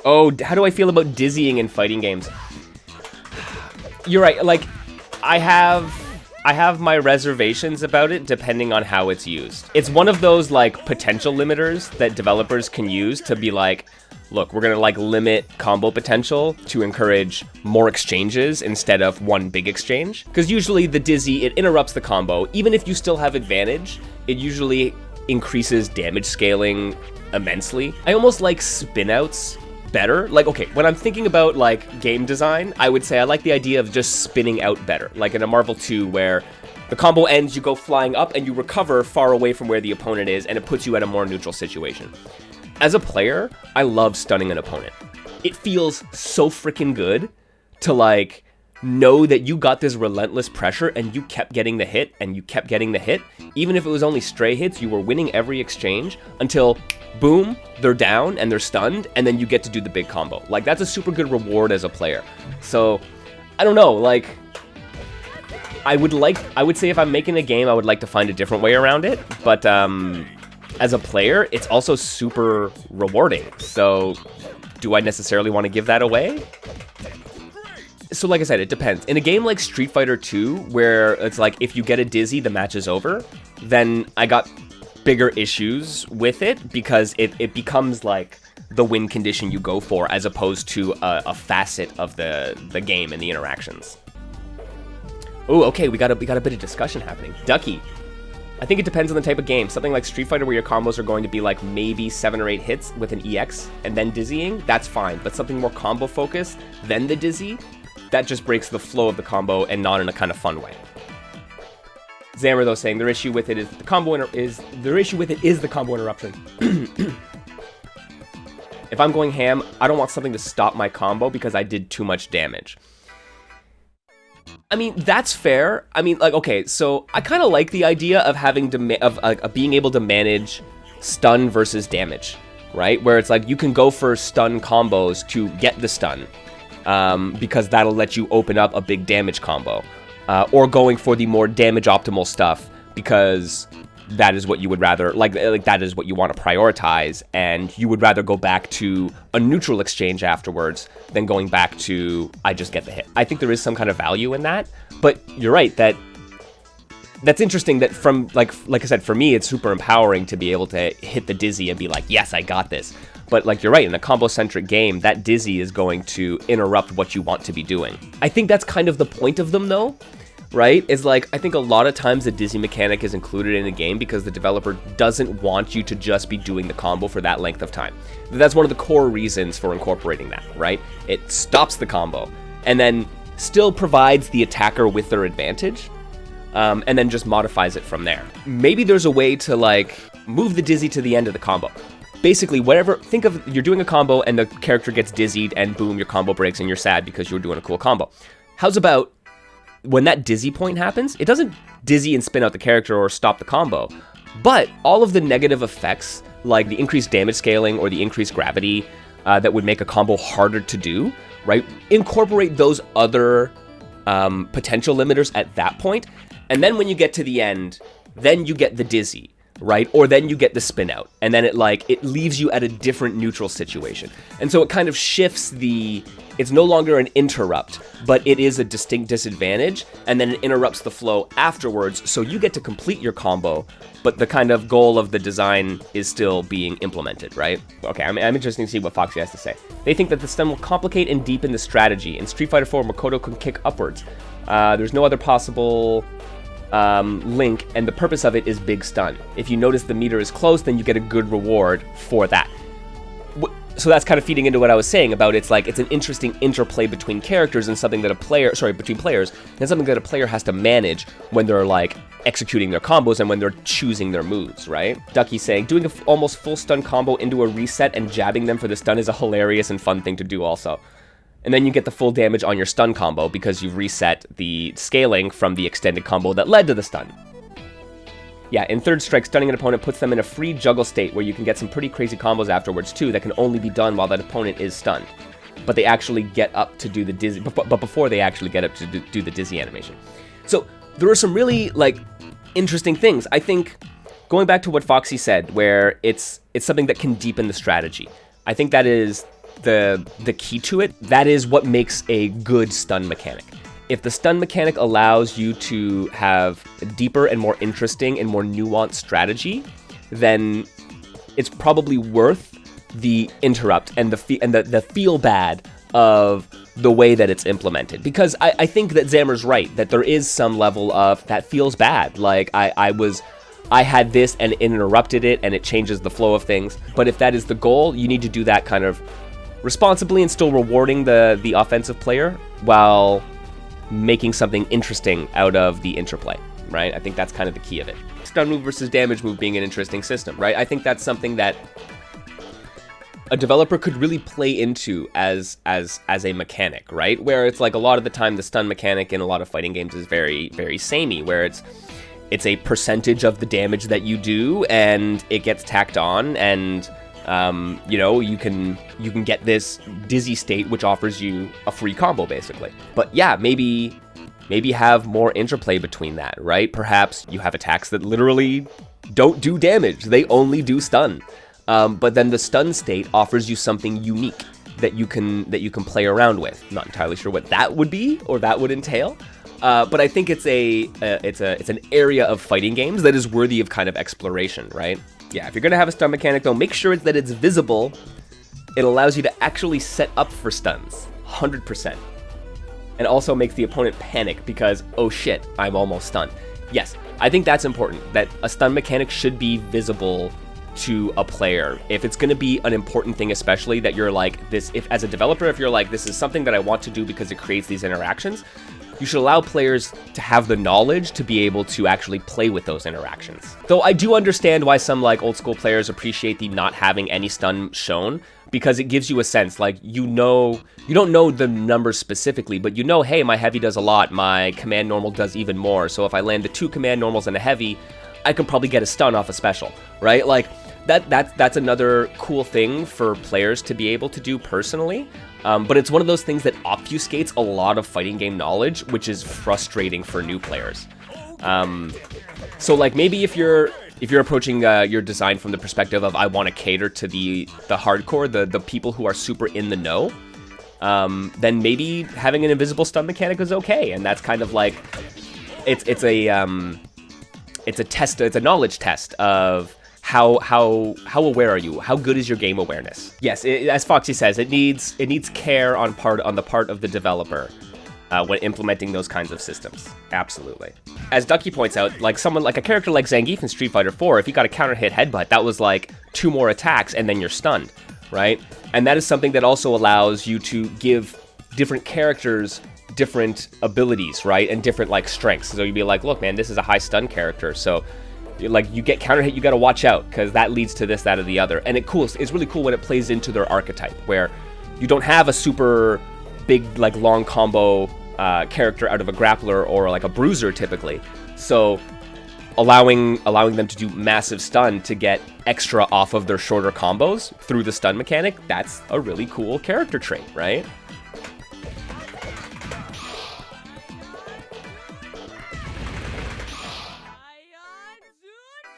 Oh, how do I feel about dizzying in fighting games? You're right, like, I have my reservations about it depending on how it's used. It's one of those, like, potential limiters that developers can use to be like, look, we're gonna, like, limit combo potential to encourage more exchanges instead of one big exchange. Because usually the dizzy, it interrupts the combo. Even if you still have advantage, it usually increases damage scaling immensely. I almost like spinouts better. Like, okay, when I'm thinking about, like, game design, I would say I like the idea of just spinning out better. Like in a Marvel 2 where the combo ends, you go flying up and you recover far away from where the opponent is, and it puts you at a more neutral situation. As a player, I love stunning an opponent. It feels so freaking good to, like, know that you got this relentless pressure and you kept getting the hit and you kept getting the hit. Even if it was only stray hits, you were winning every exchange until, boom, they're down and they're stunned, and then you get to do the big combo. Like, that's a super good reward as a player. So, I don't know, like, I would say if I'm making a game, I would like to find a different way around it, but, as a player, it's also super rewarding. So, do I necessarily want to give that away? So like I said, it depends. In a game like Street Fighter 2, where it's like, if you get a dizzy, the match is over, then I got bigger issues with it, because it becomes like the win condition you go for, as opposed to a facet of the game and the interactions. Oh, okay, we got a bit of discussion happening. Ducky. I think it depends on the type of game. Something like Street Fighter where your combos are going to be like maybe 7 or 8 hits with an EX and then dizzying, that's fine. But something more combo focused than the dizzy, that just breaks the flow of the combo and not in a kind of fun way. Zammer though saying their issue with it is the combo the combo interruption. If I'm going ham, I don't want something to stop my combo because I did too much damage. I mean, that's fair. I mean, like, okay, so I kind of like the idea of having of being able to manage stun versus damage, right? Where it's like you can go for stun combos to get the stun, because that'll let you open up a big damage combo, or going for the more damage optimal stuff because that is what you would rather, like that is what you want to prioritize, and you would rather go back to a neutral exchange afterwards than going back to, I just get the hit. I think there is some kind of value in that, but you're right, that's interesting that from, like I said, for me, it's super empowering to be able to hit the dizzy and be like, yes, I got this. But like, you're right, in a combo-centric game, that dizzy is going to interrupt what you want to be doing. I think that's kind of the point of them, though. Right? Is like, I think a lot of times the dizzy mechanic is included in a game because the developer doesn't want you to just be doing the combo for that length of time. That's one of the core reasons for incorporating that, right? It stops the combo and then still provides the attacker with their advantage, and then just modifies it from there. Maybe there's a way to, like, move the dizzy to the end of the combo. Basically, whatever, think of, you're doing a combo and the character gets dizzied and boom, your combo breaks and you're sad because you were doing a cool combo. How's about when that dizzy point happens, it doesn't dizzy and spin out the character or stop the combo, but all of the negative effects, like the increased damage scaling or the increased gravity that would make a combo harder to do, right? Incorporate those other potential limiters at that point, and then when you get to the end, then you get the dizzy, right? Or then you get the spin out, and then it leaves you at a different neutral situation. And so it kind of shifts it's no longer an interrupt, but it is a distinct disadvantage, and then it interrupts the flow afterwards, so you get to complete your combo, but the kind of goal of the design is still being implemented, right? Okay, I'm interested to see what Foxy has to say. They think that the stun will complicate and deepen the strategy. In Street Fighter 4, Makoto can kick upwards. There's no other possible link, and the purpose of it is big stun. If you notice the meter is close, then you get a good reward for that. So that's kind of feeding into what I was saying about it's an interesting interplay between characters and something that between players, and something that a player has to manage when they're like executing their combos and when they're choosing their moves, right? Ducky saying, doing an almost full stun combo into a reset and jabbing them for the stun is a hilarious and fun thing to do also. And then you get the full damage on your stun combo because you've reset the scaling from the extended combo that led to the stun. Yeah, in Third Strike, stunning an opponent puts them in a free juggle state where you can get some pretty crazy combos afterwards too that can only be done while that opponent is stunned. But they actually get up to do the dizzy, but before they actually get up to do the dizzy animation. So there are some really interesting things. I think going back to what Foxy said, where it's something that can deepen the strategy. I think that is the key to it. That is what makes a good stun mechanic. If the stun mechanic allows you to have a deeper and more interesting and more nuanced strategy, then it's probably worth the interrupt and the feel bad of the way that it's implemented. Because I think that Zammer's right, that there is some level of that feels bad. Like I had this and it interrupted it and it changes the flow of things. But if that is the goal, you need to do that kind of responsibly and still rewarding the offensive player while making something interesting out of the interplay, right? I think that's kind of the key of it. Stun move versus damage move being an interesting system, right? I think that's something that a developer could really play into as a mechanic, right? Where it's like a lot of the time the stun mechanic in a lot of fighting games is very, very samey, where it's a percentage of the damage that you do and it gets tacked on, and you know, you can get this dizzy state which offers you a free combo basically. But yeah, maybe have more interplay between that, right? Perhaps you have attacks that literally don't do damage, they only do stun. But then the stun state offers you something unique that you can play around with. Not entirely sure what that would be or that would entail, but I think it's an area of fighting games that is worthy of kind of exploration, right? Yeah, if you're gonna have a stun mechanic though, make sure that it's visible. It allows you to actually set up for stuns, 100%, and also makes the opponent panic because oh shit, I'm almost stunned. Yes, I think that's important. That a stun mechanic should be visible to a player. If it's going to be an important thing, especially that you're like this, if as a developer, if you're like, this is something that I want to do because it creates these interactions, you should allow players to have the knowledge to be able to actually play with those interactions. Though I do understand why some like old school players appreciate the not having any stun shown, because it gives you a sense, like, you know, you don't know the numbers specifically, but you know, hey, my heavy does a lot, my command normal does even more, so if I land the 2 command normals and a heavy, I can probably get a stun off a special, right? Like, that's another cool thing for players to be able to do personally, but it's one of those things that obfuscates a lot of fighting game knowledge, which is frustrating for new players. So like maybe if you're approaching your design from the perspective of I want to cater to the hardcore, the people who are super in the know, then maybe having an invisible stun mechanic is okay, and that's kind of like it's a test, it's a knowledge test of how aware are you? How good is your game awareness? Yes, as Foxy says, it needs care on the part of the developer when implementing those kinds of systems. Absolutely. As Ducky points out, like someone like a character like Zangief in Street Fighter 4, if you got a counter hit headbutt, that was like 2 more attacks and then you're stunned, right? And that is something that also allows you to give different characters different abilities, right? And different like strengths. So you'd be like, look, man, this is a high stun character, so like you get counter hit, you got to watch out because that leads to this, that, or the other. And it's really cool when it plays into their archetype, where you don't have a super big like long combo character out of a grappler or like a bruiser typically. So allowing them to do massive stun to get extra off of their shorter combos through the stun mechanic, that's a really cool character trait, right?